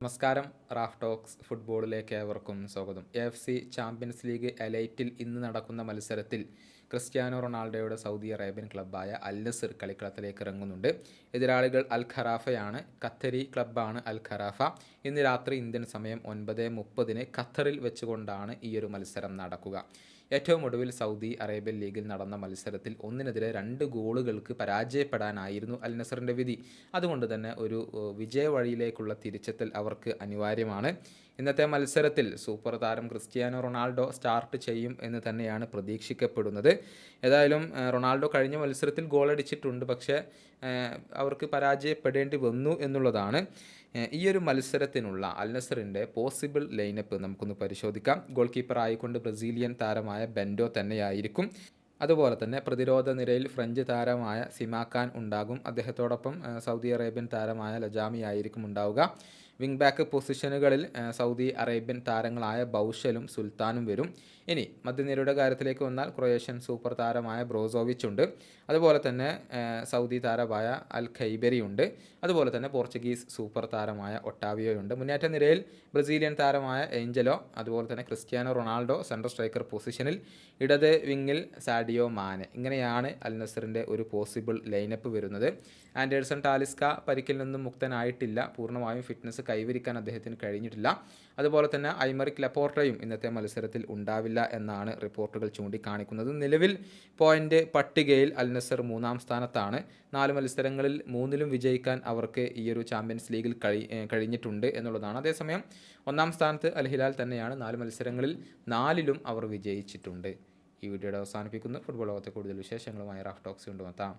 നമസ്കാരം. Raf talks ഫുട്ബോളിലേക്ക് ഏവർക്കും സ്വാഗതം. AFC ചാമ്പ്യൻസ് ലീഗ് എലൈറ്റിൽ ഇന്ന് നടക്കുന്ന മത്സരത്തിൽ ക്രിസ്ത്യാനോ റൊണാൾഡോയുടെ സൗദി അറേബ്യൻ ക്ലബ്ബായ അൽ നസർ കളിക്കളത്തിലേക്ക് ഇറങ്ങുന്നുണ്ട്. എതിരാളികൾ അൽ ഖറാഫയാണ്. ഖത്തരി ക്ലബ്ബാണ് അൽ ഖറാഫ. ഇന്ന് രാത്രി ഇന്ത്യൻ സമയം 9:30 ഖത്തറിൽ വെച്ചുകൊണ്ടാണ് ഈ ഒരു മത്സരം നടക്കുക. ഏറ്റവും ഒടുവിൽ സൗദി അറേബ്യൻ ലീഗിൽ നടന്ന മത്സരത്തിൽ 1-2 ഗോളുകൾക്ക് പരാജയപ്പെടാനായിരുന്നു അൽ നസറിൻ്റെ വിധി. അതുകൊണ്ട് തന്നെ ഒരു വിജയ വഴിയിലേക്കുള്ള തിരിച്ചെത്തൽ അവർക്ക് അനിവാര്യമാണ്. ഇന്നത്തെ മത്സരത്തിൽ സൂപ്പർ താരം ക്രിസ്ത്യാനോ റൊണാൾഡോ സ്റ്റാർട്ട് ചെയ്യും എന്ന് തന്നെയാണ് പ്രതീക്ഷിക്കപ്പെടുന്നത്. ഏതായാലും റൊണാൾഡോ കഴിഞ്ഞ മത്സരത്തിൽ ഗോളടിച്ചിട്ടുണ്ട്, പക്ഷേ അവർക്ക് പരാജയപ്പെടേണ്ടി വന്നു എന്നുള്ളതാണ്. ഈ ഒരു മത്സരത്തിനുള്ള അൽ നസറിൻ്റെ പോസിബിൾ ലൈനപ്പ് നമുക്കൊന്ന് പരിശോധിക്കാം. ഗോൾ കീപ്പർ ആയിക്കൊണ്ട് ബ്രസീലിയൻ താരമായ ബെൻഡോ തന്നെയായിരിക്കും. അതുപോലെ തന്നെ പ്രതിരോധ നിരയിൽ ഫ്രഞ്ച് താരമായ സിമാക്കാൻ ഉണ്ടാകും. അദ്ദേഹത്തോടൊപ്പം സൗദി അറേബ്യൻ താരമായ ലജാമി ആയിരിക്കും ഉണ്ടാവുക. വിങ് ബാക്ക് പൊസിഷനുകളിൽ സൗദി അറേബ്യൻ താരങ്ങളായ ബൗഷലും സുൽത്താനും വരും. ഇനി മധ്യനിരയുടെ കാര്യത്തിലേക്ക് വന്നാൽ ക്രൊയേഷ്യൻ സൂപ്പർ താരമായ ബ്രോസോവിച്ച് ഉണ്ട്. അതുപോലെ തന്നെ സൗദി താരമായ അൽ ഖൈബരി ഉണ്ട്. അതുപോലെ തന്നെ പോർച്ചുഗീസ് സൂപ്പർ താരമായ ഒട്ടാവിയോയുണ്ട്. മുന്നേറ്റ നിരയിൽ ബ്രസീലിയൻ താരമായ ഏഞ്ചലോ, അതുപോലെ തന്നെ ക്രിസ്ത്യാനോ റൊണാൾഡോ സെൻട്രൽ സ്ട്രൈക്കർ പൊസിഷനിൽ, ഇടത് വിങ്ങിൽ സാഡിയോ മാനെ. ഇങ്ങനെയാണ് അൽ നസറിൻ്റെ ഒരു പോസിബിൾ ലൈനപ്പ് വരുന്നത്. ആൻഡേഴ്സൺ ടാലിസ്ക പരിക്കിൽ നിന്നും മുക്തനായിട്ടില്ല. പൂർണ്ണമായും ഫിറ്റ്നസ് കൈവരിക്കാൻ അദ്ദേഹത്തിന് കഴിഞ്ഞിട്ടില്ല. അതുപോലെ തന്നെ ഐമറിക് ലപ്പോർട്ടയും ഇന്നത്തെ മത്സരത്തിൽ ഉണ്ടാവില്ല എന്നാണ് റിപ്പോർട്ടുകൾ ചൂണ്ടിക്കാണിക്കുന്നത്. നിലവിൽ പോയിന്റ് പട്ടികയിൽ അൽ നസർ 3-ാം സ്ഥാനത്താണ്. 4 മത്സരങ്ങളിൽ 3-ലും വിജയിക്കാൻ അവർക്ക് ഈ ഒരു ചാമ്പ്യൻസ് ലീഗിൽ കഴിഞ്ഞിട്ടുണ്ട് എന്നുള്ളതാണ്. അതേസമയം 1-ാം സ്ഥാനത്ത് അൽ ഹിലാൽ തന്നെയാണ്. 4 മത്സരങ്ങളിൽ 4-ലും അവർ വിജയിച്ചിട്ടുണ്ട്. ഈ വീഡിയോയുടെ അവസാനിപ്പിക്കുന്നു. ഫുട്ബോൾ ലോകത്തെ കൂടുതൽ വിശേഷങ്ങളുമായി റാഫ് ടോക്സ് കൊണ്ടുവെത്താം.